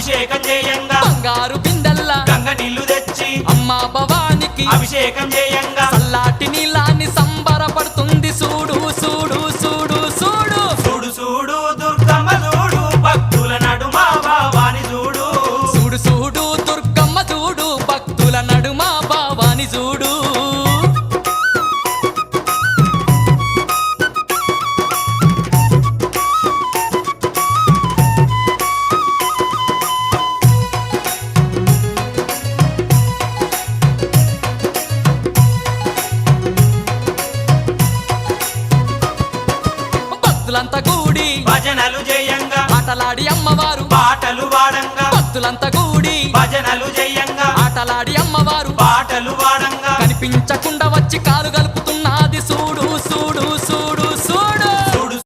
అభిషేకం చేయంగా బంగారు బిందెల్లా గంగ నీళ్లు తెచ్చి అమ్మా భవానికి అభిషేకం చేయంగా చల్లాటి నీలాన్ని సంబరపడుతుంది చూడు చూడు చూడు చూడు చూడు చూడు దుర్గమ్మ చూడు భక్తుల నడుమ భావాని చూడు చూడు చూడు దుర్గమ్మ చూడు భక్తుల నడుమ భావాని చూడు భక్తులంతా కూడి భజనలు చేయంగా ఆటలాడి అమ్మవారు పాటలు వాడంగా భక్తులంతా కూడి భజనలు చేయంగా ఆటలాడి అమ్మవారు పాటలు వాడంగా కనిపించకుండా వచ్చి కాలు గలుపుతున్నది చూడు చూడు